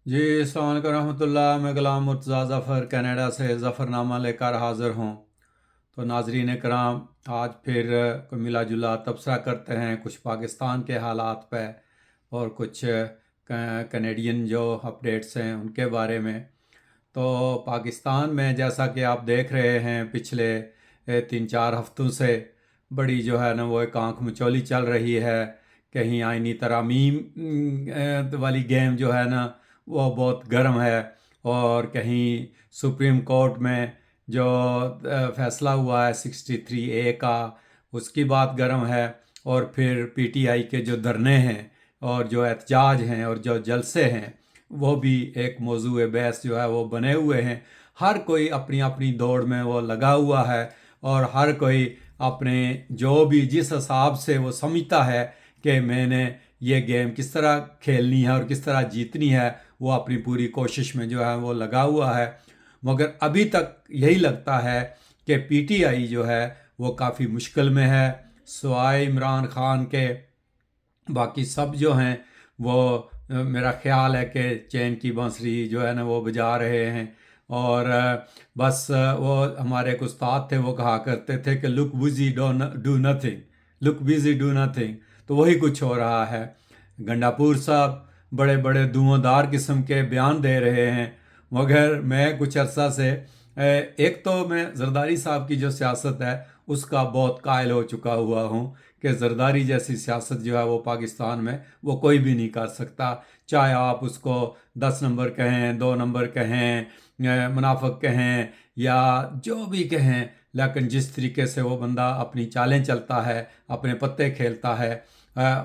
جی السلام علیکم رحمۃ اللہ، میں غلام مرتضیٰ ظفر کینیڈا سے ظفرنامہ لے کر حاضر ہوں۔ تو ناظرین کرام، آج پھر کوئی ملا جلا تبصرہ کرتے ہیں کچھ پاکستان کے حالات پہ اور کچھ کینیڈین جو اپڈیٹس ہیں ان کے بارے میں۔ تو پاکستان میں جیسا کہ آپ دیکھ رہے ہیں پچھلے 3-4 ہفتوں سے بڑی جو ہے نا وہ ایک آنکھ مچولی چل رہی ہے۔ کہیں آئینی ترامیم والی گیم جو ہے نا وہ بہت گرم ہے، اور کہیں سپریم کورٹ میں جو فیصلہ ہوا ہے 63A کا، اس کی بات گرم ہے، اور پھر پی ٹی آئی کے جو دھرنے ہیں اور جو احتجاج ہیں اور جو جلسے ہیں وہ بھی ایک موضوع بحث جو ہے وہ بنے ہوئے ہیں۔ ہر کوئی اپنی اپنی دوڑ میں وہ لگا ہوا ہے، اور ہر کوئی اپنے جو بھی جس حساب سے وہ سمجھتا ہے کہ میں نے یہ گیم کس طرح کھیلنی ہے اور کس طرح جیتنی ہے، وہ اپنی پوری کوشش میں جو ہے وہ لگا ہوا ہے۔ مگر ابھی تک یہی لگتا ہے کہ پی ٹی آئی جو ہے وہ کافی مشکل میں ہے، سوائے عمران خان کے باقی سب جو ہیں وہ میرا خیال ہے کہ چین کی بانسری جو ہے نا وہ بجا رہے ہیں۔ اور بس وہ ہمارے ایک استاد تھے، وہ کہا کرتے تھے کہ look busy do nothing, look busy do nothing, تو وہی کچھ ہو رہا ہے۔ گنڈاپور صاحب بڑے بڑے دھواں دار قسم کے بیان دے رہے ہیں، مگر میں کچھ عرصہ سے ایک تو میں زرداری صاحب کی جو سیاست ہے اس کا بہت قائل ہو چکا ہوا ہوں کہ زرداری جیسی سیاست جو ہے وہ پاکستان میں وہ کوئی بھی نہیں کر سکتا، چاہے آپ اس کو 10 نمبر کہیں، 2 نمبر کہیں، منافق کہیں یا جو بھی کہیں، لیکن جس طریقے سے وہ بندہ اپنی چالیں چلتا ہے، اپنے پتے کھیلتا ہے،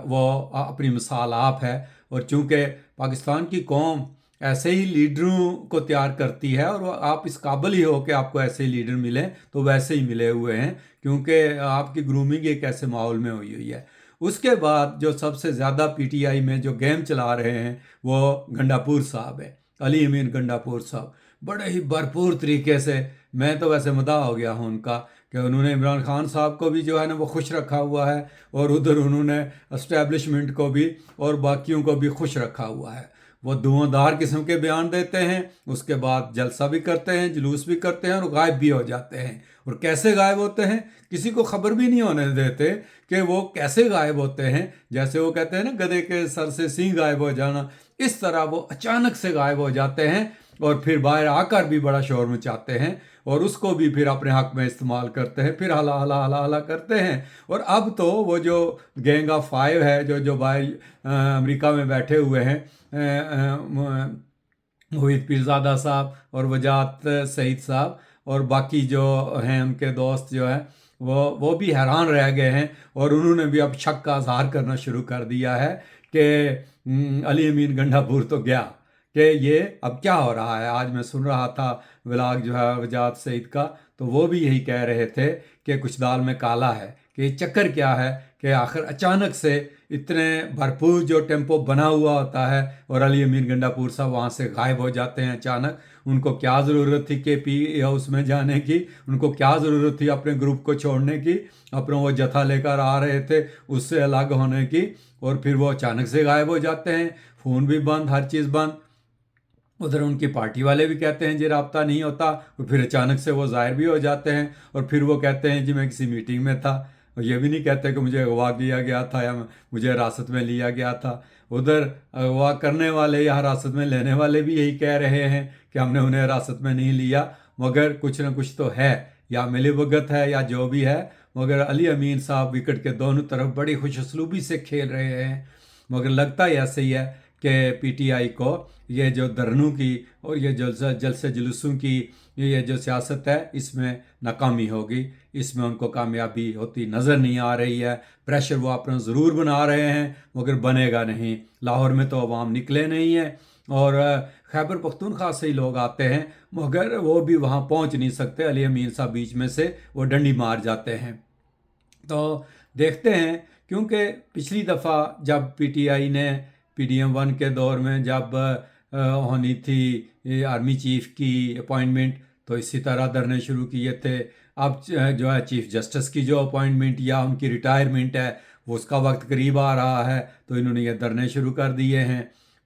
وہ اپنی مثال آپ ہے۔ اور چونکہ پاکستان کی قوم ایسے ہی لیڈروں کو تیار کرتی ہے، اور وہ آپ اس قابل ہی ہو کہ آپ کو ایسے ہی لیڈر ملیں، تو ویسے ہی ملے ہوئے ہیں، کیونکہ آپ کی گرومنگ ایک ایسے ماحول میں ہوئی ہوئی ہے۔ اس کے بعد جو سب سے زیادہ پی ٹی آئی میں جو گیم چلا رہے ہیں وہ گنڈاپور صاحب ہے، علی امین گنڈاپور صاحب، بڑے ہی بھرپور طریقے سے۔ میں تو ویسے مداح ہو گیا ہوں ان کا کہ انہوں نے عمران خان صاحب کو بھی جو ہے نا وہ خوش رکھا ہوا ہے، اور ادھر انہوں نے اسٹیبلشمنٹ کو بھی اور باقیوں کو بھی خوش رکھا ہوا ہے۔ وہ دھواں دار قسم کے بیان دیتے ہیں، اس کے بعد جلسہ بھی کرتے ہیں، جلوس بھی کرتے ہیں، اور غائب بھی ہو جاتے ہیں۔ اور کیسے غائب ہوتے ہیں کسی کو خبر بھی نہیں ہونے دیتے کہ وہ کیسے غائب ہوتے ہیں۔ جیسے وہ کہتے ہیں نا گدھے کے سر سے سینگ غائب ہو جانا، اس طرح وہ اچانک سے غائب ہو جاتے ہیں، اور پھر باہر آ کر بھی بڑا شور مچاتے ہیں، اور اس کو بھی پھر اپنے حق میں استعمال کرتے ہیں، پھر ہلا ہلا ہلا ہلا کرتے ہیں۔ اور اب تو وہ جو گینگ آف 5 ہے، جو باہر امریکہ میں بیٹھے ہوئے ہیں، محیط پیرزادہ صاحب اور وجاہت سعید صاحب اور باقی جو ہیں ان کے دوست جو ہیں، وہ بھی حیران رہ گئے ہیں، اور انہوں نے بھی اب شک کا اظہار کرنا شروع کر دیا ہے کہ علی امین گنڈا پور تو گیا، کہ یہ اب کیا ہو رہا ہے۔ آج میں سن رہا تھا ولاگ جو ہے وجاہت سعید کا، تو وہ بھی یہی کہہ رہے تھے کہ کچھ دال میں کالا ہے، کہ یہ چکر کیا ہے کہ آخر اچانک سے اتنے بھرپور جو ٹیمپو بنا ہوا ہوتا ہے اور علی امین گنڈاپور صاحب وہاں سے غائب ہو جاتے ہیں اچانک۔ ان کو کیا ضرورت تھی کے پی ہاؤس میں جانے کی، ان کو کیا ضرورت تھی اپنے گروپ کو چھوڑنے کی، اپنا وہ جتھا لے کر آ رہے تھے اس سے الگ ہونے کی، اور پھر وہ اچانک سے غائب ہو جاتے ہیں، فون بھی بند، ہر چیز بند۔ ادھر ان کی پارٹی والے بھی کہتے ہیں جی رابطہ نہیں ہوتا، اور پھر اچانک سے وہ ظاہر بھی ہو جاتے ہیں، اور پھر وہ کہتے ہیں جی میں کسی میٹنگ میں تھا، اور یہ بھی نہیں کہتے کہ مجھے اغوا کیا گیا تھا یا مجھے حراست میں لیا گیا تھا۔ ادھر اغوا کرنے والے یا حراست میں لینے والے بھی یہی کہہ رہے ہیں کہ ہم نے انہیں حراست میں نہیں لیا، مگر کچھ نہ کچھ تو ہے، یا ملی بھگت ہے یا جو بھی ہے۔ مگر علی امین صاحب وکٹ کے دونوں طرف بڑی خوش اسلوبی سے کھیل رہے ہیں، مگر لگتا ہی ایسے ہی ہے کہ پی ٹی آئی کو یہ جو دھرنوں کی اور یہ جلسے جلوسوں کی یہ جو سیاست ہے اس میں ناکامی ہوگی، اس میں ان کو کامیابی ہوتی نظر نہیں آ رہی ہے۔ پریشر وہ اپنا ضرور بنا رہے ہیں، مگر بنے گا نہیں۔ لاہور میں تو عوام نکلے نہیں ہیں، اور خیبر پختونخوا سے ہی لوگ آتے ہیں، مگر وہ بھی وہاں پہنچ نہیں سکتے، علی امین صاحب بیچ میں سے وہ ڈنڈی مار جاتے ہیں۔ تو دیکھتے ہیں، کیونکہ پچھلی دفعہ جب پی ٹی آئی نے PD M1 کے دور میں جب ہونی تھی آرمی چیف کی اپوائنٹمنٹ، تو اسی طرح دھرنے شروع کیے تھے۔ اب جو ہے چیف جسٹس کی جو اپوائنٹمنٹ یا ان کی ریٹائرمنٹ ہے وہ اس کا وقت قریب آ رہا ہے، تو انہوں نے یہ دھرنے شروع کر دیے ہیں۔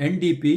NDP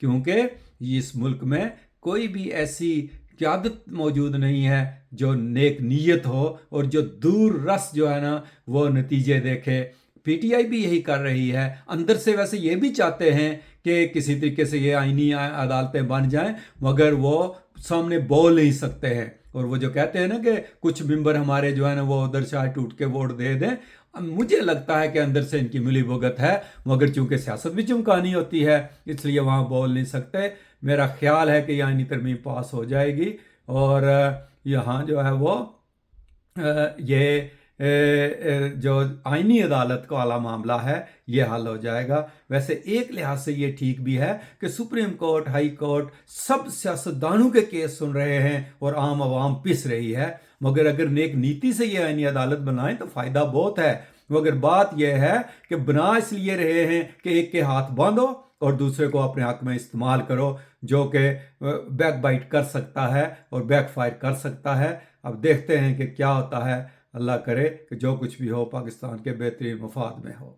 کیونکہ اس ملک میں کوئی بھی ایسی قیادت موجود نہیں ہے جو نیک نیت ہو اور جو دور رس جو ہے نا وہ نتیجے دیکھے۔ پی ٹی آئی بھی یہی کر رہی ہے، اندر سے ویسے یہ بھی چاہتے ہیں کہ کسی طریقے سے یہ آئینی عدالتیں بن جائیں، مگر وہ سامنے بول نہیں سکتے ہیں، اور وہ جو کہتے ہیں نا کہ کچھ ممبر ہمارے جو ہے نا وہ ادھر شاہ ٹوٹ کے ووٹ دے دیں، مجھے لگتا ہے کہ اندر سے ان کی ملی بھگت ہے، مگر چونکہ سیاست بھی چمکانی ہوتی ہے اس لیے وہاں بول نہیں سکتے۔ میرا خیال ہے کہ یہ آئینی ترمیم پاس ہو جائے گی اور یہاں جو ہے وہ یہ جو آئینی عدالت کا والا معاملہ ہے یہ حل ہو جائے گا۔ ویسے ایک لحاظ سے یہ ٹھیک بھی ہے کہ سپریم کورٹ، ہائی کورٹ سب سیاستدانوں کے کیس سن رہے ہیں اور عام عوام پس رہی ہے، مگر اگر نیک نیتی سے یہ آئینی عدالت بنائیں تو فائدہ بہت ہے، مگر بات یہ ہے کہ بنا اس لیے رہے ہیں کہ ایک کے ہاتھ باندھو اور دوسرے کو اپنے حق میں استعمال کرو، جو کہ بیک بائٹ کر سکتا ہے اور بیک فائر کر سکتا ہے۔ اب دیکھتے ہیں کہ کیا ہوتا ہے، اللہ کرے کہ جو کچھ بھی ہو پاکستان کے بہترین مفاد میں ہو۔